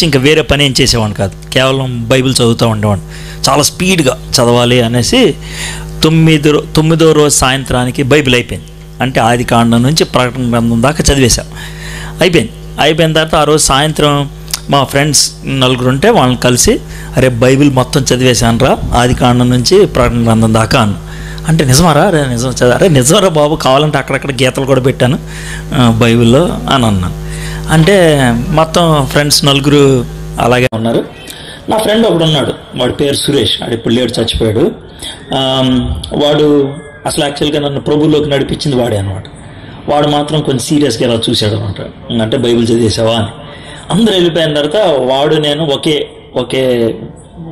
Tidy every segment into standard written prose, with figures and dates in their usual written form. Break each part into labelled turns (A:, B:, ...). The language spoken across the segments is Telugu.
A: తప్పించి ఇంకా వేరే పని ఏం చేసేవాడిని కాదు. కేవలం బైబిల్ చదువుతూ ఉండేవాడిని. చాలా స్పీడ్గా చదవాలి అనేసి 9వ రోజు సాయంత్రానికి బైబిల్ అయిపోయింది. అంటే ఆది కాండం నుంచి ప్రకటన గ్రంథం దాకా చదివేశాం. అయిపోయిన తర్వాత ఆ రోజు సాయంత్రం మా ఫ్రెండ్స్ 4 ఉంటే వాళ్ళని కలిసి, అరే బైబిల్ మొత్తం చదివేశాను రా, ఆది కాండం నుంచి ప్రకటన గ్రంథం దాకా అన్న. అంటే నిజమారా? అరే నిజం చదివా. అరే నిజమరా బాబు, కావాలంటే అక్కడక్కడ గీతలు కూడా పెట్టాను బైబిల్లో అని అన్నాను. అంటే మొత్తం ఫ్రెండ్స్ 4 అలాగే ఉన్నారు. నా ఫ్రెండ్ ఒకడు ఉన్నాడు, వాడి పేరు సురేష్. వాడు ఇప్పుడు లేడు, చచ్చిపోయాడు. వాడు అసలు యాక్చువల్గా నన్ను ప్రభువులోకి నడిపించింది వాడే అనమాట. వాడు మాత్రం కొంచెం సీరియస్గా ఇలా చూశాడు అనమాట. అంటే బైబిల్ చదివేసావా అని. అందరూ వెళ్ళిపోయిన తర్వాత వాడు నేను ఒకే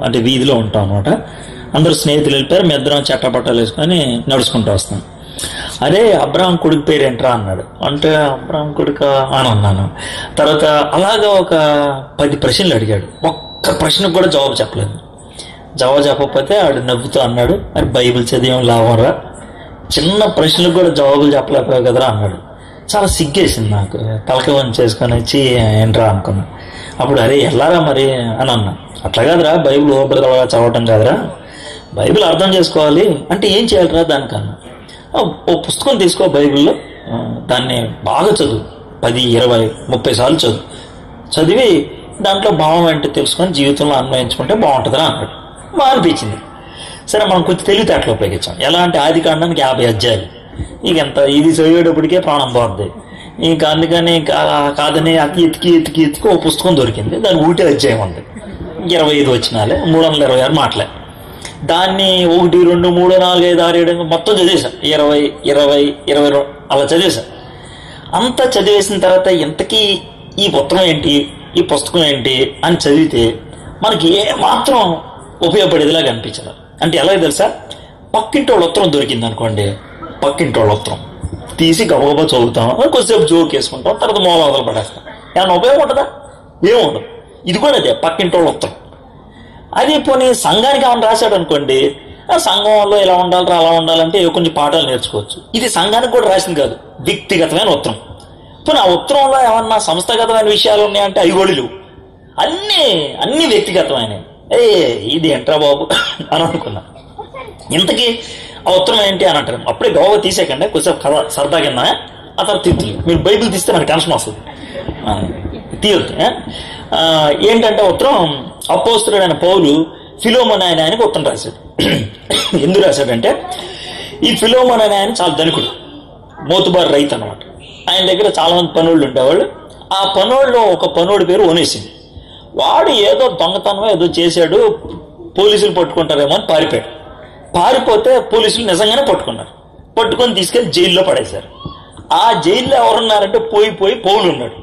A: అంటే వీధిలో ఉంటాం అనమాట. అందరూ స్నేహితులు వెళ్ళిపోయారు. మీ ఇద్దరం చట్టపట్టాలు వేసుకొని నడుచుకుంటూ వస్తాం. అరే అబ్రాహం కొడుకు పేరు ఏంట్రా అన్నాడు. అంటే అబ్రాహం కొడుక అని అన్నాను. తర్వాత అలాగా ఒక 10 ప్రశ్నలు అడిగాడు. ఒక్క ప్రశ్నకు కూడా జవాబు చెప్పలేదు. జవాబు చెప్పకపోతే ఆడు నవ్వుతూ అన్నాడు, అరే బైబిల్ చదివేం లాభంరా, చిన్న ప్రశ్నలకు కూడా జవాబులు చెప్పలేకపోయావు కదరా అన్నాడు. చాలా సిగ్గేసింది నాకు. తలక వంచి చేసుకొని వచ్చి ఏంట్రా అనుకున్నా. అప్పుడు అరే ఎల్లారా మరి అని అన్నా. అట్లా కాదురా, బైబిల్ ఓపెడగా చదవటం కాదురా, బైబిల్ అర్థం చేసుకోవాలి. అంటే ఏం చేయాలిరా దానికన్నా? ఓ పుస్తకం తీసుకో బైబిల్లో, దాన్ని బాగా చదువు, 10, 20, 30 సార్లు చదివి దాంట్లో భావం ఏంటో తెలుసుకొని జీవితంలో అన్వయించుకుంటే బాగుంటుందిరా అన్నాడు. బాగా అనిపించింది. సరే మనం కొంచెం తెలివితేటలు ఉపయోగించాం. ఎలా అంటే ఆది కాండానికి 50 అధ్యాయాలు, ఇక ఎంత ఇది చదివేటప్పటికే ప్రాణం పోద్ది. ఇంకా అందుకని కాదని ఎతికి ఓ పుస్తకం దొరికింది. దాని 1 అధ్యాయం ఉంది, 25 వచనాలే, 326 మాటలే. దాన్ని 1, 2, 3, 4, 5, 6, 7 మొత్తం చదివేశాం. 20, 22 అలా చదివేశాం. అంతా చదివేసిన తర్వాత ఇంతకీ ఈ ఉత్తరం ఏంటి, ఈ పుస్తకం ఏంటి అని చదివితే మనకి ఏమాత్రం ఉపయోగపడేదిలాగా అనిపించదు. అంటే ఎలాగో తెలుసా, పక్కింటి వాళ్ళ ఉత్తరం దొరికింది అనుకోండి, పక్కింటి వాళ్ళ ఉత్తరం తీసి గబగబా చదువుతాం, కొద్దిసేపు జోక్ వేసుకుంటాం, తర్వాత మూలవదలు పడేస్తాం. ఏమన్నా ఉపయోగం ఉంటుందా? ఏముండదు. ఇది కూడా అదే, పక్కింటి వాళ్ళ ఉత్తరం. అది పోనీ సంఘానికి ఏమన్నా రాశాడు అనుకోండి, ఆ సంఘంలో ఇలా ఉండాలి అలా ఉండాలంటే కొంచెం పాఠాలు నేర్చుకోవచ్చు. ఇది సంఘానికి కూడా రాసింది కాదు, వ్యక్తిగతమైన ఉత్తరం. పోనీ ఆ ఉత్తరంలో ఏమన్నా సంస్థాగతమైన విషయాలు ఉన్నాయంటే అయ్యోళ్ళు అన్ని వ్యక్తిగతమైనవి. ఇది ఏంట్రా బాబు అని అనుకున్నా. ఇంతకీ ఆ ఉత్తరం ఏంటి అని అంటారు. అప్పుడే గౌరవ తీసేకండి, కొంచెం కథ సరదా కింద, ఆ తర్వాత తిత్తులు. మీరు బైబిల్ తీస్తే నాకు టెన్షన్ వస్తుంది, తీయొద్దు. ఏంటంటే ఉత్తరం అపోస్తలుడైన పౌలు ఫిలోమోను అనే ఆయనకి ఉత్తరం రాశాడు. ఎందుకు రాశాడంటే, ఈ ఫిలోమోను అనే ఆయన చాలా ధనికుడు, మోతుబారు రైతు అనమాట. ఆయన దగ్గర చాలా మంది పనులు ఉండేవాళ్ళు. ఆ పనుల్లో ఒక పనుడి పేరు ఒనేసిము. వాడు ఏదో దొంగతనం ఏదో చేశాడు, పోలీసులు పట్టుకుంటారేమో అని పారిపోతే పోలీసులు నిజంగానే పట్టుకొని తీసుకెళ్లి జైల్లో పడేశారు. ఆ జైల్లో ఎవరున్నారంటే పోయి పౌలు ఉన్నాడు.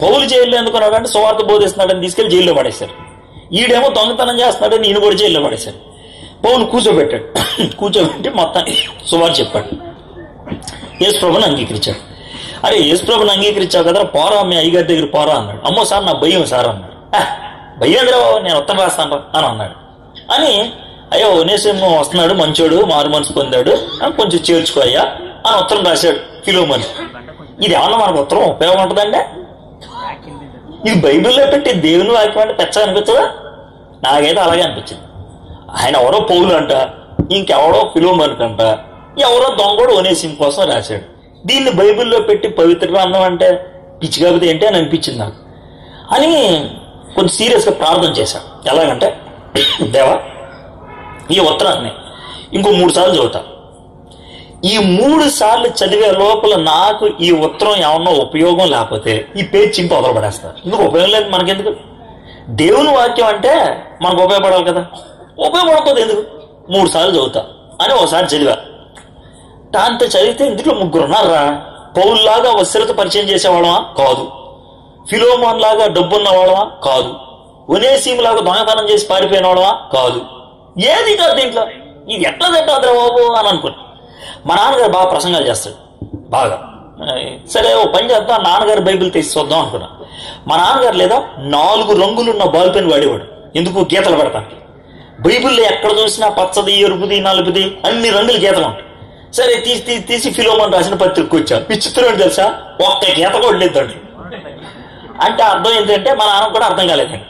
A: పౌలు జైల్లో ఎందుకున్నాడు అంటే సువార్త బోధిస్తున్నాడని తీసుకెళ్లి జైల్లో పడేశారు. ఈడేమో దొంగతనం చేస్తున్నాడని ఈయన కూడా జైల్లో పడేశారు. పౌలు కూర్చోబెట్టి మొత్తాన్ని సువార్త చెప్పాడు. యేసుప్రభుని అంగీకరించాడు. అరే యేసుప్రభుని అంగీకరించావు కదా, పోరా మీ అయ్యగారి దగ్గర పోరా అన్నాడు. అమ్మో సార్ నా భయం సార్ అన్నాడు. భయ్యేంద్ర బాబు నేను ఉత్తరం రాస్తాను అని అన్నాడు. అని అయ్యో ఒనేసిము వస్తున్నాడు, మంచోడు, మారు మనసు పొందాడు, కొంచెం చేర్చుకోయ్యా అని ఉత్తరం రాశాడు ఫిలోమోను. ఇది ఏమన్నా మనకు ఉత్తరం ఉపయోగం ఉంటుందండి? ఇది బైబిల్లో పెట్టి దేవుని వాక్యం అంటే పెచ్చ అనిపించదా? నాకైతే అలాగే అనిపించింది. ఆయన ఎవరో పౌలు అంట, ఇంకెవడో ఫిలోమోను కంట, ఎవరో దొంగోడు ఒనేసిము కోసం రాశాడు. దీన్ని బైబిల్లో పెట్టి పవిత్ర గ్రంథం అంటే పిచ్చి కాకపోతే ఏంటి అని అనిపించింది నాకు. అని కొంచెం సీరియస్గా ప్రార్థన చేశాను. ఎలాగంటే, దేవా ఈ ఉత్తరాన్ని ఇంకో 3 సార్లు చదువుతా. ఈ 3 సార్లు చదివే లోపల నాకు ఈ ఉత్తరం ఏమన్నా ఉపయోగం లేకపోతే ఈ పేజ్ చింపి వదలబడేస్తారు. ఎందుకు ఉపయోగం లేదు మనకెందుకు? దేవుని వాక్యం అంటే మనకు ఉపయోగపడాలి కదా, ఉపయోగపడకపోతే ఎందుకు? 3 సార్లు చదువుతా అని ఒకసారి చదివా. దాంతో చదివితే ఇందులో 3 ఉన్నారా. పౌల్లాగా వస్త్రత పరిచయం చేసేవాళ్ళమా? కాదు. ఫిలోమోన్ లాగా డబ్బున్న వాళ్ళమా? కాదు. ఒనేసిము లాగా దొంగతనం చేసి పారిపోయిన వాళ్ళమా? కాదు. ఏది కాదు దీంట్లో. ఇది ఎట్లా తింటాదిరా బాబు అని అనుకున్నా. మా నాన్నగారు బాగా ప్రసంగాలు చేస్తాడు బాగా. సరే ఓ పని చేద్దాం, నాన్నగారు బైబిల్ తీసి చూద్దాం అనుకున్నా. మా నాన్నగారు లేదా 4 రంగులున్న బాల్ పెన్ వాడేవాడు. ఎందుకు? గీతలు పెడతానికి. బైబిల్లో ఎక్కడ చూసినా పచ్చది, ఎరుపుది, నలుపుది అన్ని రంగులు గీతలు ఉంటాయి. సరే తీసి ఫిలోమోను రాసిన పత్రికకు వచ్చా. విచిత్రం తెలుసా, ఒక్క గీత కూడా లేదు. అంటే అర్థం ఏంటంటే మా నాన్న కూడా అర్థం కాలేదండి.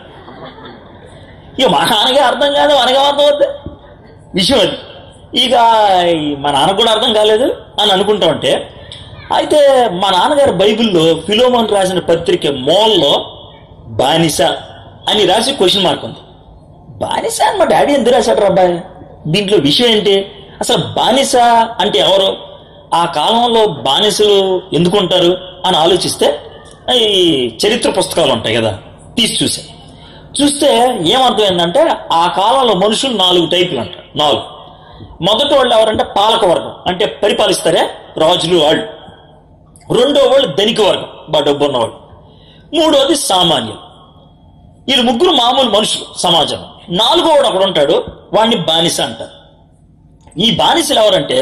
A: ఇక మా నాన్నగా అర్థం కాదు, మనగా అర్థం అవుతుంది విషయం అది. ఇక మా నాన్న కూడా అర్థం కాలేదు అని అనుకుంటా ఉంటే, అయితే మా నాన్నగారు బైబిల్లో ఫిలోమోన్ రాసిన పత్రిక మోల్లో బానిస అని రాసి క్వశ్చన్ మార్క్ ఉంది. బానిస అని మా డాడీ ఎందుకు రాశాడు అబ్బాయి? దీంట్లో విషయం ఏంటి? అసలు బానిస అంటే ఎవరు, ఆ కాలంలో బానిసలు ఎందుకుంటారు అని ఆలోచిస్తే ఈ చరిత్ర పుస్తకాలు ఉంటాయి కదా, తీసి చూస్తే ఏమర్థమైందంటే ఆ కాలంలో మనుషులు 4 టైపులు అంటారు. 4. మొదటి వాళ్ళు ఎవరంటే పాలక వర్గం, అంటే పరిపాలిస్తారే రాజులు వాళ్ళు. రెండో వాళ్ళు ధనిక వర్గం, బాగా డబ్బు ఉన్నవాళ్ళు. మూడోది సామాన్యులు. వీళ్ళు ముగ్గురు మామూలు మనుషులు సమాజంలో. 4వ వాడు అక్కడ ఉంటాడు, వాడిని బానిస అంటారు. ఈ బానిసలు ఎవరంటే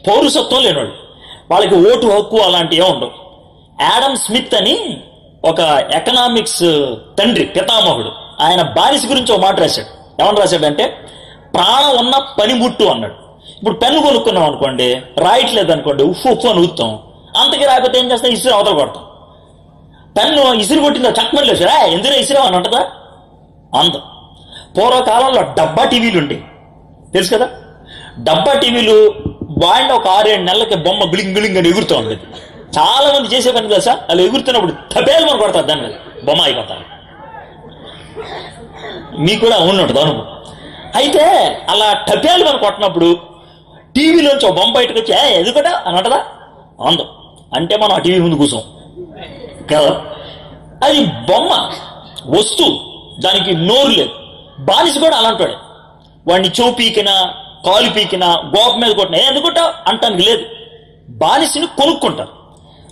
A: పౌరసత్వం లేనివాళ్ళు, వాళ్ళకి ఓటు హక్కు అలాంటివి ఉండవు. యాడమ్ స్మిత్ అని ఒక ఎకనామిక్స్ తండ్రి పితామహుడు, ఆయన బానిస గురించి ఒక మాట రాశాడు. ఏమని రాశాడంటే, ప్రాణం ఉన్న పనిముట్టు అన్నాడు. ఇప్పుడు పెన్ను కొనుక్కున్నాం అనుకోండి, రాయట్లేదు అనుకోండి, ఉప్పు అని ఊతాం. అంతకి రాకపోతే ఏం చేస్తాం, ఇసురు అవతల కొడతాం. పెన్ను ఇసురు కొట్టిందో చక్కమని లేదు, ఎందుకు ఇసురావు అని అంటదా? అందం. పూర్వకాలంలో డబ్బా టీవీలు ఉండేవి, తెలుసు కదా. డబ్బా టీవీలు వాడిన ఒక 6-7 నెలలకి బొమ్మ బిలింగ్ బిలింగ్ అని ఎగురుతూ ఉండేది. చాలా మంది చేసే పని తెలుసా, అలా ఎగురుతున్నప్పుడు తపేలు మనం కొడతారు, దాని మీద బొమ్మ అయిపోతారు. మీకు కూడా ఉన్నట్టు అనుభవం. అయితే అలా టపేలు మనం కొట్టినప్పుడు టీవీలోంచి ఒక బొమ్మ బయటకు వచ్చి ఎదుగుట అని అంటదా? అందం. అంటే మనం ఆ టీవీ ముందు కూర్చోం కదా. అది బొమ్మ వస్తువు, దానికి నోరు లేదు. బానిస కూడా అలాంటాడు. వాడిని చెవు పీకినా, కాలు పీకినా, గోప మీద కొట్టినా ఎందుకుంటా అంటానికి లేదు. బానిసని కొనుక్కుంటారు.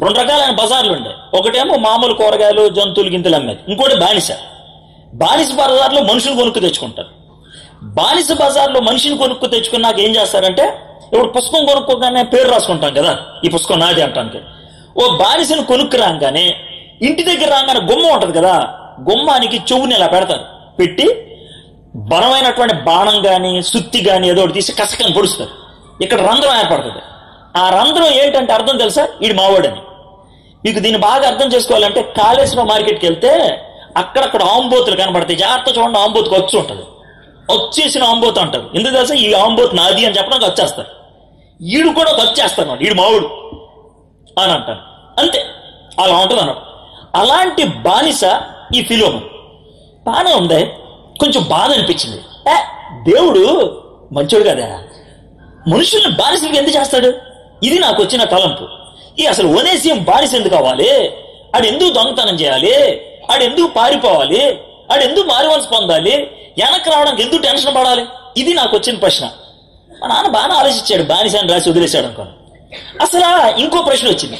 A: 2 రకాలైన బజార్లు ఉండే. ఒకటేమో మామూలు కూరగాయలు జంతువులు గింతలు అమ్మేది, ఇంకోటి బానిస. బానిస బజార్లో మనుషులు కొనుక్కు తెచ్చుకుంటారు. బానిస బజార్లో మనిషిని కొనుక్కు తెచ్చుకున్నాక ఏం చేస్తారంటే, ఇప్పుడు పుస్తకం కొనుక్కోగానే పేరు రాసుకుంటాం కదా, ఈ పుస్తకం నాది అంటానికి. ఓ బానిసని కొనుక్కు రాగానే ఇంటి దగ్గర రాగానే గుమ్మం ఉంటది కదా, గుమ్మానికి చెవుని ఇలా పెడతారు. పెట్టి బలమైనటువంటి బాణం గాని సుత్తి గాని ఏదో ఒకటి తీసి కసకని పొడుస్తారు. ఇక్కడ రంధ్రం ఏర్పడుతుంది. ఆ రంధ్రం ఏంటంటే అర్థం తెలుసా, వీడి మావాడని. మీకు దీన్ని బాగా అర్థం చేసుకోవాలంటే కాళేశ్వరం మార్కెట్కి వెళ్తే అక్కడక్కడ ఆంబోతులు కనబడతాయి. జాగ్రత్త చూడండి, ఆంబోతుకు వచ్చి ఉంటుంది. వచ్చేసిన ఆంబోతు అంటారు. ఎందుకు తెలుసా, ఈ ఆంబోతు నాది అని చెప్పడానికి వచ్చేస్తారు. ఈడు కూడా వచ్చేస్తాను, ఈడు మావుడు అని అంటారు. అంతే, అలా ఉంటుంది అన్నాడు. అలాంటి బానిస ఈ ఫిలోమోన్. బాగానే ఉంది, కొంచెం బాధ అనిపించింది. దేవుడు మంచోడు కదా, మనుషుల్ని బానిసలకు ఎందుకు చేస్తాడు? ఇది నాకు వచ్చిన తలంపు. ఈ అసలు ఒనేసియం బానిస ఎందుకు కావాలి? ఆడు ఎందుకు దొంగతనం చేయాలి? ఆడు ఎందుకు పారిపోవాలి? ఆడు ఎందుకు మారువలసి పొందాలి? వెనక్కి రావడానికి ఎందుకు టెన్షన్ పడాలి? ఇది నాకు వచ్చిన ప్రశ్న. మా నాన్న బాగా ఆలోచించాడు, బానిస అని రాసి వదిలేశాడు అనుకోను. అసలు ఇంకో ప్రశ్న వచ్చింది,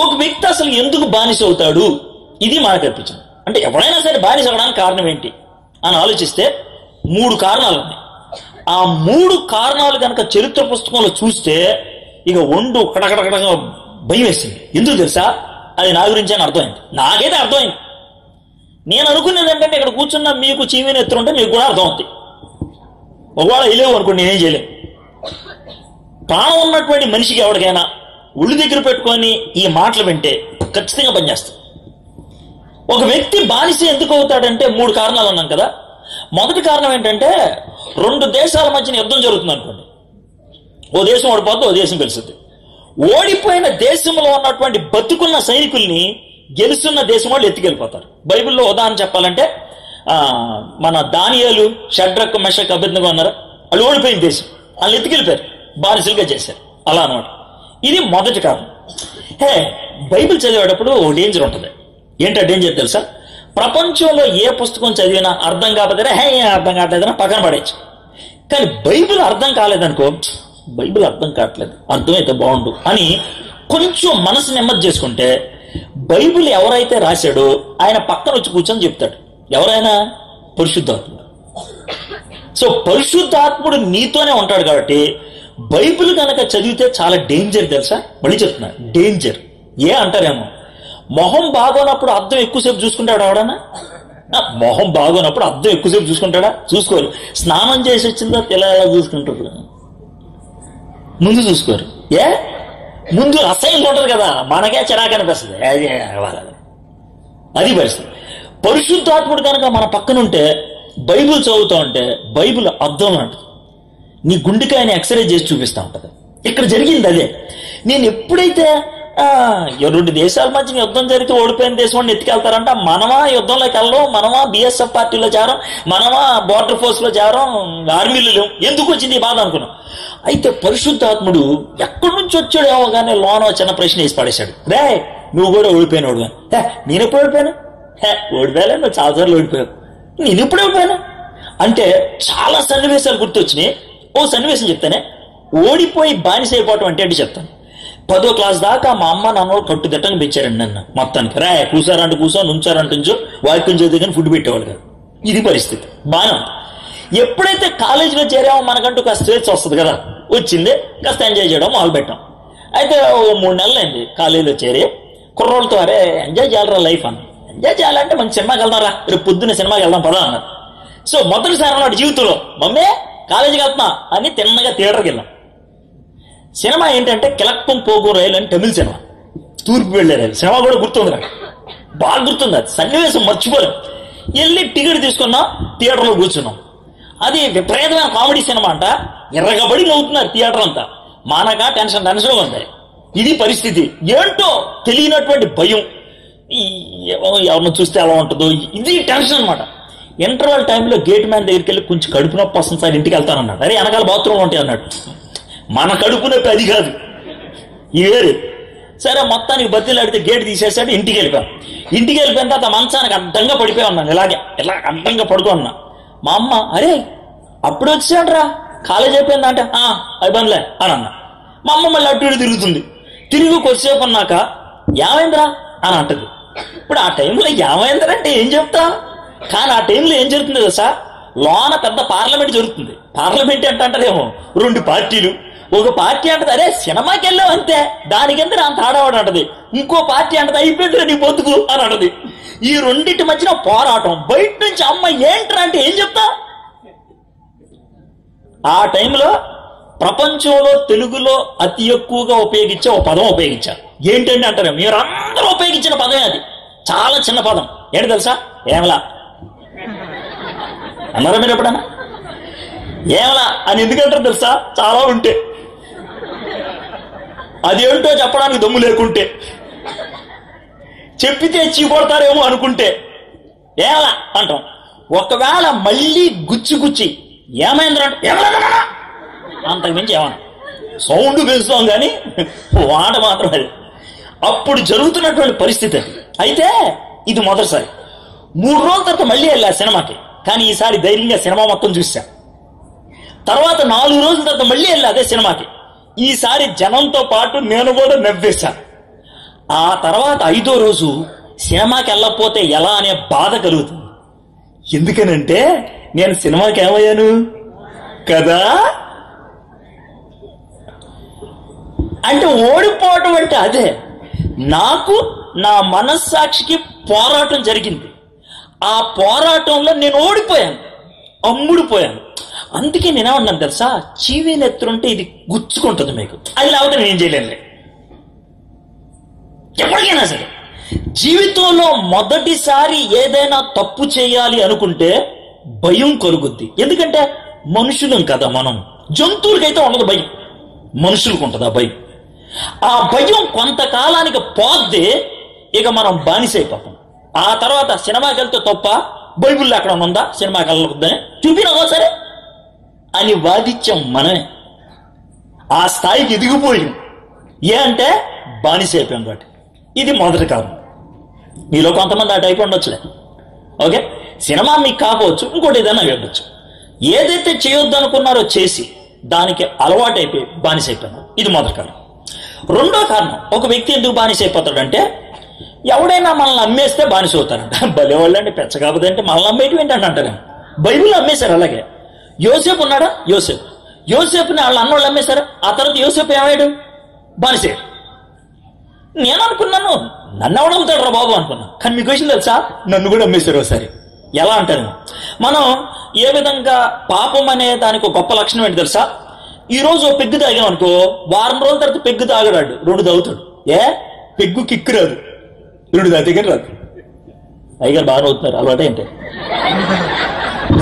A: ఒక వ్యక్తి అసలు ఎందుకు బానిస అవుతాడు? ఇది మనకు అనిపించింది. అంటే ఎవరైనా సరే బానిస అవ్వడానికి కారణం ఏంటి అని ఆలోచిస్తే 3 కారణాలు ఉన్నాయి. ఆ 3 కారణాలు కనుక చరిత్ర పుస్తకంలో చూస్తే ఇక ఒండు కడకడకడగా భయం వేసింది. ఎందుకు తెలుసా, అది నా గురించి అని అర్థమైంది. నాకైతే అర్థమైంది. నేను అనుకునేది ఏంటంటే, ఇక్కడ కూర్చున్న మీకు చీమీని ఎత్తుంటే మీకు కూడా అర్థం అవుతుంది. ఒకవేళ వెళ్ళేవు అనుకోండి, నేనేం చేయలేము. ప్రాణం ఉన్నటువంటి మనిషికి ఎవరికైనా ఒళ్ళు దగ్గర పెట్టుకొని ఈ మాటలు వింటే ఖచ్చితంగా పనిచేస్తాయి. ఒక వ్యక్తి బానిస ఎందుకు అవుతాడంటే 3 కారణాలు ఉన్నాం కదా. మొదటి కారణం ఏంటంటే, 2 దేశాల మధ్యన యుద్ధం జరుగుతుంది అనుకోండి. ఓ దేశం ఓడిపోద్ది, ఓ దేశం గెలుస్తుంది. ఓడిపోయిన దేశంలో ఉన్నటువంటి బతుకున్న సైనికుల్ని గెలుస్తున్న దేశం వాళ్ళు ఎత్తుకెళ్ళిపోతారు. బైబిల్లో ఉదాహరణ చెప్పాలంటే మన దానియేలు, షడ్రక్, మెషక్, అబేద్నెగో ఉన్నారు, వాళ్ళు ఓడిపోయిన దేశం, వాళ్ళు ఎత్తుకెళ్ళిపోయారు, బానిసలుగా చేశారు. అలా అనమాట. ఇది మొదటి కారణం. బైబిల్ చదివేటప్పుడు ఓ డేంజర్ ఉంటుంది. ఏంటో డేంజర్ తెలుసా, ప్రపంచంలో ఏ పుస్తకం చదివినా అర్థం కాకపోతే అర్థం కావట్లేదని పక్కన పడేయచ్చు. కానీ బైబిల్ అర్థం కాలేదనుకో, బైబిల్ అర్థం కావట్లేదు, అర్థమైతే బాగుండు అని కొంచెం మనసు నెమ్మది చేసుకుంటే, బైబిల్ ఎవరైతే రాశాడో ఆయన పక్కన వచ్చి కూర్చొని చెప్తాడు. ఎవరైనా? పరిశుద్ధాత్ముడు. సో పరిశుద్ధాత్ముడు నీతోనే ఉంటాడు కాబట్టి బైబిల్ కనుక చదివితే చాలా డేంజర్ తెలుసా. మళ్ళీ చెప్తున్నా, డేంజర్. ఏ అంటారేమో, మొహం బాగోనప్పుడు అద్దం ఎక్కువసేపు చూసుకుంటాడు ఎవడన్నా? మొహం బాగోనప్పుడు అద్దం ఎక్కువసేపు చూసుకుంటాడా? చూసుకోరు. స్నానం చేసి వచ్చిందో ఎలా చూసుకుంటారు, ముందు చూసుకోరు. ముందు అసహ్యంగా ఉంటుంది కదా, మనకే చిరాకు అనిపిస్తుంది. అది పరిస్థితి. పరిశుద్ధాత్ముడు కనుక మన పక్కనుంటే, బైబిల్ చదువుతూ ఉంటే బైబిల్ అర్థం లాంటిది. నీ గుండెకాయని ఎక్స్రే చేసి చూపిస్తూ ఉంటుంది. ఇక్కడ జరిగింది అదే. నేను ఎప్పుడైతే 2 దేశాల మధ్య యుద్ధం జరిగితే ఓడిపోయిన దేశం ఎత్తుకెళ్తారంట, మనమా యుద్ధంలోకి వెళ్ళడం, మనమా బిఎస్ఎఫ్ పార్టీలో చేరం, మనమా బోర్డర్ ఫోర్స్ లో చేరం, ఆర్మీలో లేవు, ఎందుకు వచ్చింది ఈ బాధ అనుకున్నాం. అయితే పరిశుద్ధాత్ముడు ఎక్కడి నుంచి వచ్చాడేమో కానీ లోన చిన్న ప్రశ్న వేసి పడేశాడు. రే నువ్వు కూడా ఓడిపోయాను. నేను ఎప్పుడు ఓడిపోయాను? ఓడిపోయాలే, నువ్వు చాలాసార్లు ఓడిపోయావు. నేను ఎప్పుడు ఓడిపోయాను అంటే చాలా సన్నివేశాలు గుర్తొచ్చినాయి. ఓ సన్నివేశం చెప్తానే. ఓడిపోయి బానిస అయిపోవటం అంటే చెప్తాను. 10వ క్లాస్ దాకా మా అమ్మ నాన్న కట్టుదిట్టంగా పెంచారండి నన్ను మొత్తానికి. రా కూసారంటే కూసా, నుంచారంటే నుంచో, వాక్యం చదివి కానీ ఫుడ్ పెట్టేవాళ్ళు కాదు. ఇది పరిస్థితి. బాగా ఎప్పుడైతే కాలేజీలో చేరామో మనకంటూ కాస్త స్వేచ్ఛ వస్తుంది కదా, వచ్చింది, కాస్త ఎంజాయ్ చేయడం మొదలు పెట్టాం. అయితే 3 నెలలు అయింది కాలేజీలో చేరి. కుర్రోళ్ళతో అరే ఎంజాయ్ చేయాలరా లైఫ్ అన్న. ఎంజాయ్ చేయాలంటే మంచి సినిమాకి వెళ్దాంరా, రేపు పొద్దున్న సినిమాకి వెళ్దాం పదా అన్నారు. సో మొదటిసారి అన్నాడు జీవితంలో, మమ్మీ కాలేజీకి వెళ్తున్నా అని తిన్నగా థియేటర్కి వెళ్ళాం. సినిమా ఏంటంటే కిలక్కం పోగు రైలు అని తమిళ సినిమా, తూర్పు వెళ్లే రైలు. సినిమా కూడా గుర్తుంది నాకు, బాగా గుర్తుంది. అది సన్నివేశం మర్చిపోలేం. వెళ్ళి టికెట్ తీసుకున్నాం, థియేటర్లో కూర్చున్నాం. అది విపరీతమైన కామెడీ సినిమా అంట. ఎర్రగబడి నవ్వుతున్నారు థియేటర్ అంతా. మానక టెన్షన్ ఉంది. ఇది పరిస్థితి. ఏంటో తెలియనటువంటి భయం, ఎవరిని చూస్తే ఎలా ఉంటుందో, ఇది టెన్షన్ అనమాట. ఇంటర్వల్ టైంలో గేట్ మ్యాన్ దగ్గరికి వెళ్ళి కొంచెం కడుపు నొప్పి వస్తుంది సార్, ఇంటికి వెళ్తానన్నాడు. అరే వెనకాల బాత్రూమ్లో ఉంటాయి అన్నాడు. మన కడుపు నొప్పి అది కాదు, ఇవేరు. సరే మొత్తానికి బతిలు అడిగితే గేట్ తీసేసాడు. ఇంటికి వెళ్ళిపోయాం. ఇంటికి వెళ్ళిపోయిన తర్వాత మంచానికి అడ్డంగా పడిపోయి ఉన్నాను. ఇలా అడ్డంగా పడుకో ఉన్నా. మా అమ్మ అరే అప్పుడు వచ్చాడ్రా కాలేజ్ అయిపోయిందంటే అయిపోయిందిలే అని అన్నా. మా అమ్మ మళ్ళీ అటు ఇటు తిరుగుతుంది. తిరిగి కొద్దిసేపు అన్నాక ఏమైందిరా అని అంటది. ఇప్పుడు ఆ టైంలో ఏమైందిరా అంటే ఏం చెప్తా, కానీ ఆ టైంలో ఏం జరుగుతుంది కదా సార్, లోన పెద్ద పార్లమెంట్ జరుగుతుంది. పార్లమెంట్ అంటే అంటారేమో 2 పార్టీలు. ఒక పార్టీ అంటది అరే సినిమాకి వెళ్ళావు అంతే, దానికెంత అంత ఆడవాడు అంటది. ఇంకో పార్టీ అంటది అయిపోయిందిరా నీ బతుకు అని అంటది. ఈ రెండింటి మధ్యన పోరాటం. బయట నుంచి అమ్మ ఏంట్రా అంటే ఏం చెప్తా. ఆ టైంలో ప్రపంచంలో తెలుగులో అతి ఎక్కువగా ఉపయోగించే ఒక పదం ఉపయోగించారు. ఏంటంటే అంటారు, మీరందరూ ఉపయోగించిన పదమే అది. చాలా చిన్న పదం. ఏంటి తెలుసా? ఏమలా అన్నారా మీరు ఎప్పుడన్నా? ఏమలా అని ఎందుకంటారు తెలుసా? చాలా ఉంటే, అదేంటో చెప్పడానికి దమ్ము లేకుంటే, చెప్పితే చీకొడతారేమో అనుకుంటే ఏమలా అంటాం. ఒకవేళ మళ్ళీ గుచ్చి ఏమైందంటే ఏమలా అంతకు మించి ఏమన్నా సౌండ్ పెంచుతాం కానీ వాట మాత్రం అది. అప్పుడు జరుగుతున్నటువంటి పరిస్థితి. అయితే ఇది మొదటిసారి. 3 రోజుల తర్వాత మళ్ళీ వెళ్ళా సినిమాకి. కానీ ఈసారి ధైర్యంగా సినిమా మొత్తం చూసా. తర్వాత 4 రోజుల తర్వాత మళ్ళీ వెళ్ళా అదే సినిమాకి. ఈసారి జనంతో పాటు నేను కూడా నవ్వేశా. ఆ తర్వాత 5వ రోజు సినిమాకి వెళ్ళకపోతే ఎలా అనే బాధ కలుగుతుంది. ఎందుకనంటే నేను సినిమాకి ఏమయ్యాను కదా. అంటే ఓడిపోవటం అంటే అదే. నాకు నా మనస్సాక్షికి పోరాటం జరిగింది. ఆ పోరాటంలో నేను ఓడిపోయాను, అమ్ముడిపోయాను. అందుకే నేనేమన్నాను తెలుసా, చీవీ నెత్తుంటే ఇది గుచ్చుకుంటుంది మీకు, అది లేకపోతే నేను చేయలేను. ఎప్పటికైనా సరే జీవితంలో మొదటిసారి ఏదైనా తప్పు చేయాలి అనుకుంటే భయం కలుగుద్ది. ఎందుకంటే మనుషులం కదా మనం. జంతువులకైతే ఉండదు భయం, మనుషులకు ఉంటుంది ఆ భయం. ఆ భయం కొంతకాలానికి పోద్ది, ఇక మనం బానిసైపోతాం. ఆ తర్వాత సినిమాకి వెళ్తే తప్ప, బైబిల్లో అక్కడ ఉందా సినిమాకి వెళ్ళకూడదని చూపినా సరే అని వాదిత్యం మనమే. ఆ స్థాయికి ఎదిగిపోయాం. ఏ అంటే బానిసైపోయాం కాబట్టి. ఇది మొదటి కారణం. మీలో కొంతమంది ఆ టైప్ ఉండొచ్చులే. ఓకే, సినిమా మీకు కాకపోవచ్చు, ఇంకోటి ఏదైనా వెళ్ళొచ్చు. ఏదైతే చేయొద్దు అనుకున్నారో చేసి దానికి అలవాటైపోయి బానిసైపోయినారు. ఇది మొదటి కారణం. రెండో కారణం, ఒక వ్యక్తి ఎందుకు బానిస అయిపోతాడంటే ఎవడైనా మనల్ని అమ్మేస్తే బానిస అవుతారంట. భలేవాళ్ళండి పెచ్చ కాకపోతే అంటే మనల్ని అమ్మేయటం ఏంటంటే అంటారు. బైబిల్ అమ్మేశారు. అలాగే యోసేపు ఉన్నాడా, యోసేపుని వాళ్ళ అన్నోళ్ళు అమ్మేశారు. ఆ తర్వాత యోసేపు ఏమయ్యాడు? బానిసే. నేను అనుకున్నాను నన్ను ఎవడు అమ్ముతాడు రా బాబు అనుకున్నా. కానీ మీకు విషయం తెలుసా, నన్ను కూడా అమ్మేశారు ఒకసారి. ఎలా అంటారు, మనం ఏ విధంగా పాపం అనే దానికి ఒక గొప్ప లక్షణం ఏంటి తెలుసా? ఈ రోజు పెగ్గు తాగాం అనుకో, వారం రోజుల తర్వాత పెగ్గు తాగడాడు, 2 తాగుతాడు. పెగ్గు కిక్కు రాదు, 2 తాగితే రాదు. అయ్యగారు బాగా అవుతున్నారు, అలవాటు ఏంటి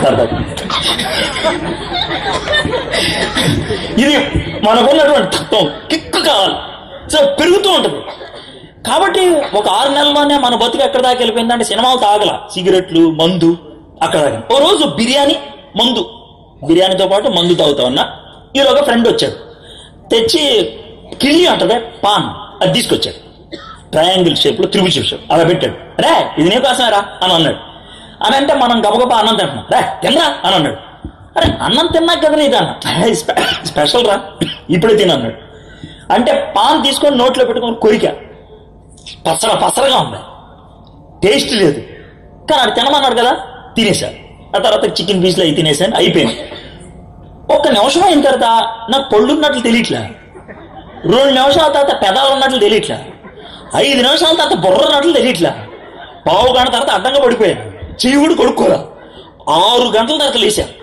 A: సరదా. ఇది మనకున్నటువంటి తత్వం, కిక్కు కావాలి, సో పెరుగుతూ ఉంటుంది. కాబట్టి ఒక 6 నెలల్లోనే మన బతుకు ఎక్కడ దాకా వెళ్ళిపోయిందంటే సినిమాలు తాగల, సిగరెట్లు, మందు అక్కడ దాకా. ఓ రోజు బిర్యానీతో పాటు మందు తాగుతా ఉన్నా. ఈరోజు ఫ్రెండ్ వచ్చాడు, తెచ్చి కిళ్ళి అంటదే పాన్, అది తీసుకొచ్చాడు. ట్రయాంగిల్ షేప్ లో, త్రిభుజ షేప్ అలా పెట్టాడు. రే ఇది నీ కోసమే రా అని అన్నాడు. అని అంటే మనం గబగబా అన్నం తింటున్నాం. రే తినరా అని అన్నాడు. అరే అన్నం తిన్నాక కదా ఇది అన్న, స్పెషల్ రా ఇప్పుడే తినన్నాడు. అంటే పాన్ తీసుకొని నోట్లో పెట్టుకొని కొరికా, పసరగా ఉంది, టేస్ట్ లేదు. కానీ అది తినమన్నాడు కదా, తినేశాడు. ఆ తర్వాత చికెన్ పీస్లో అవి తినేసాను, అయిపోయింది. 1 నిమిషం అయిన తర్వాత నాకు పళ్ళు ఉన్నట్లు తెలియట్లే, 2 నిమిషాల తర్వాత పెదాలు ఉన్నట్లు తెలియట్లే, 5 నిమిషాల తర్వాత బుర్ర ఉన్నట్లు తెలియట్లే, పావు గంట తర్వాత అడ్డంగా పడిపోయాను, చెయ్యి కూడా కొడుక్కోరా. 6 గంటల తర్వాత లేచాను.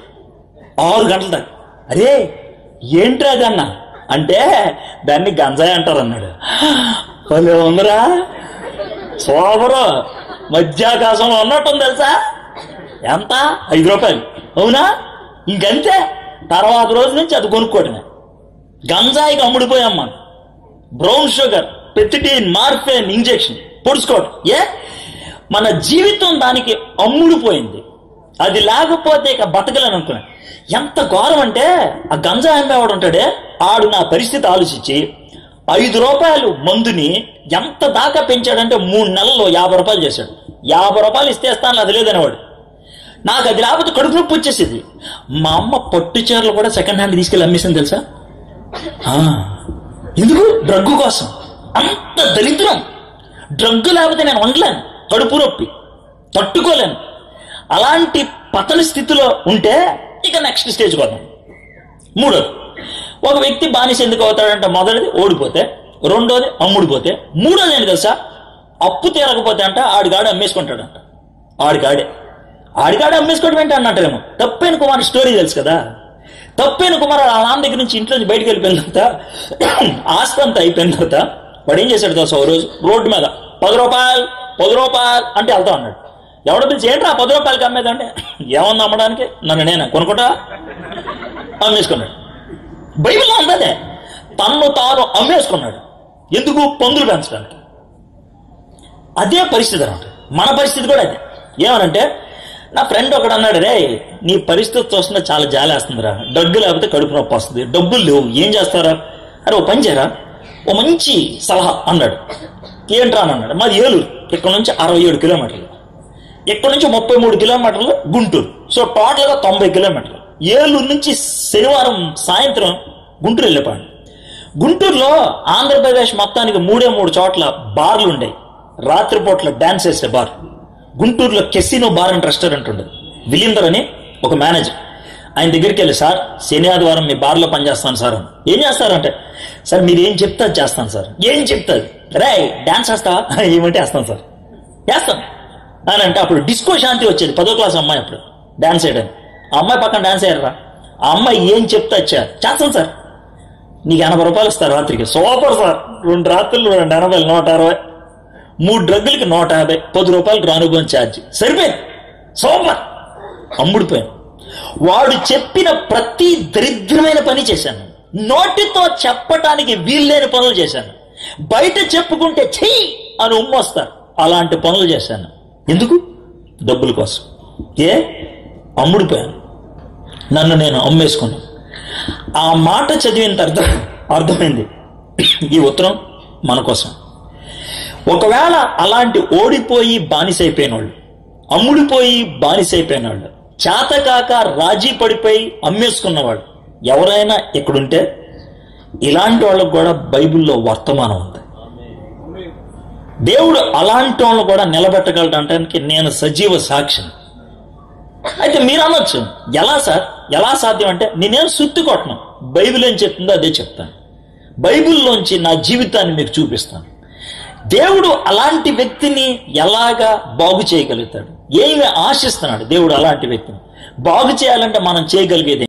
A: 6 గంటల దాకా అరే ఏంట్రా అది అన్న అంటే దాన్ని గంజాయి అంటారు అన్నాడు. భలే ఉందిరా, సోబరు మధ్యాకాశంలో ఉన్నట్టుంది తెలుసా. ఎంత? 5 రూపాయలు. అవునా? ఇంకంతే. తర్వాత రోజు నుంచి అది కొనుక్కోవటమే. గంజాయికి అమ్ముడిపోయామ్మా. Brown sugar, pethidine, morphine injection పొడుచుకోవటం. మన జీవితం దానికి అమ్ముడిపోయింది. అది లేకపోతే ఇక బతకలేను అనుకున్నాను. ఎంత ఘోరం అంటే ఆ గంజాయి అమ్మేవాడు ఉంటాడే, ఆడు నా పరిస్థితి ఆలోచించి 5 రూపాయలు మందుని ఎంత దాకా పెంచాడంటే 3 నెలల్లో 50 రూపాయలు చేశాడు. 50 రూపాయలు ఇస్తే ఇస్తాను, అది లేదనేవాడు. నాకు అది లేకపోతే కడుపు నొప్పి వచ్చేసింది. మా అమ్మ పట్టు చీరలు కూడా సెకండ్ హ్యాండ్ తీసుకెళ్ళి అమ్మేసింది తెలుసా. ఎందుకు? డ్రగ్గు కోసం. అంత దరిద్రం. డ్రగ్గు లేకపోతే నేను ఉండలేను, కడుపు నొప్పి తట్టుకోలేను. అలాంటి పతన స్థితిలో ఉంటే ఇక నెక్స్ట్ స్టేజ్కి వద్దాం. 3వది, ఒక వ్యక్తి బానిస ఎందుకు అవుతాడంటే, మొదటిది ఓడిపోతే, 2వది అమ్ముడిపోతే, 3వది ఏంటి తెలుసా, అప్పు తీరకపోతే అంట ఆడిగాడు అమ్మేసుకుంటాడంట. ఆడిగాడు అమ్మేసుకోవడం ఏంటి అన్నట్టేమో. తప్పేను కుమార్ స్టోరీ తెలుసు కదా. తప్పేను కుమార్ ఆ నాన్న దగ్గర నుంచి ఇంట్లో నుంచి బయటకు వెళ్ళిపోయిన తర్వాత ఆస్తి అంతా అయిపోయిన తర్వాత వాడు ఏం చేశాడు తెలుసా, ఓ రోజు రోడ్డు మీద 10 రూపాయలు అంటే వెళ్తా అన్నాడు. ఎవడో పిలిచి ఏంట్రా 10 రూపాయలకి అమ్మేదంటే, ఏమన్నా అమ్మడానికి, నన్ను నేను కొనుక్కుంటా అమ్మేసుకున్నాడు. బైబిల్లో ఉందదే, తన్ను తాను అమ్మేసుకున్నాడు. ఎందుకు? పందులు పెంచడానికి. అదే పరిస్థితి అన్నమాట. మన పరిస్థితి కూడా అదే. ఏమనంటే, నా ఫ్రెండ్ ఒకడు అన్నాడు, రే నీ పరిస్థితి చూస్తుంటే చాలా జాలేస్తుందిరా, డబ్బు లేకపోతే కడుపు నొప్పి వస్తుంది, డబ్బులు లేవు, ఏం చేస్తారా? అరే ఓ పని చేయరా, ఓ మంచి సలహా అన్నాడు. ఏంట్రా అని అన్నాడు. మాది ఏలూరు, ఇక్కడ నుంచి 67 కిలోమీటర్లు, ఇక్కడ నుంచి 33 కిలోమీటర్లు గుంటూరు. సో టోటల్గా 90 కిలోమీటర్లు. ఏలూరు నుంచి శనివారం సాయంత్రం గుంటూరు వెళ్ళిపోయాడు. గుంటూరులో ఆంధ్రప్రదేశ్ మొత్తానికి 3 చోట్ల బార్లు ఉండేవి, రాత్రిపూట్ల డాన్స్ వేసే బార్. గుంటూరులో కెసినో బార్ అండ్ రెస్టారెంట్ ఉండదు. విలీందర్ అని ఒక మేనేజర్, ఆయన దగ్గరికి వెళ్ళి, సార్ శని ఆదివారం మీ బార్లో పనిచేస్తాను సార్ అని. ఏం చేస్తారంటే, సార్ మీరు ఏం చెప్తా చేస్తాను సార్. ఏం చెప్తారు? రే డాన్స్ వేస్తావా? ఏమంటే వేస్తాను సార్, వేస్తాను అని అంటే. అప్పుడు డిస్కో శాంతి వచ్చేది, 10వ క్లాస్ అమ్మాయి అప్పుడు డాన్స్ వేయడానికి. ఆ అమ్మాయి పక్కన డాన్స్ వేయరా. ఆ అమ్మాయి ఏం చెప్తా చేస్తాను సార్, నీకు 80 రూపాయలు ఇస్తారు రాత్రికి. Super sir. 2 రాత్రులు 280, 160, 3 డ్రగ్గులకి 150, 10 రూపాయలు రానుభవం ఛార్జ్, సరిపోయింది. సూపర్. అమ్ముడిపోయాను. వాడు చెప్పిన ప్రతి దరిద్రమైన పని చేశాను. నోటితో చెప్పటానికి వీల్లేని పనులు చేశాను. బయట చెప్పుకుంటే చెయ్యి అని ఉమ్మొస్తారు, అలాంటి పనులు చేశాను. ఎందుకు? డబ్బుల కోసం. అమ్ముడిపోయాను, నన్ను నేను అమ్మేసుకున్నాను. ఆ మాట చదివిన తర్వాత అర్థమైంది, ఈ ఉత్తరం మన కోసం. ఒకవేళ అలాంటి ఓడిపోయి బానిసైపోయిన వాళ్ళు, అమ్ముడిపోయి బానిసైపోయిన వాళ్ళు, చేతకాక రాజీ పడిపోయి అమ్మేసుకున్నవాడు ఎవరైనా ఇక్కడుంటే, ఇలాంటి వాళ్ళకు కూడా బైబిల్లో వర్తమానం ఉంది. దేవుడు అలాంటి వాళ్ళను కూడా నిలబెట్టగలడానికి నేను సజీవ సాక్ష్యం. అయితే మీరు అనొచ్చు, ఎలా సార్, ఎలా సాధ్యం అంటే, నేనేం సుత్తి కొట్టను, బైబిల్ ఏం చెప్తుందో అదే చెప్తాను. బైబిల్లోంచి నా జీవితాన్ని మీకు చూపిస్తాను. దేవుడు అలాంటి వ్యక్తిని ఎలాగా బాగు చేయగలుగుతాడు, ఏమి ఆశిస్తున్నాడు దేవుడు అలాంటి వ్యక్తిని బాగు చేయాలంటే మనం చేయగలిగేది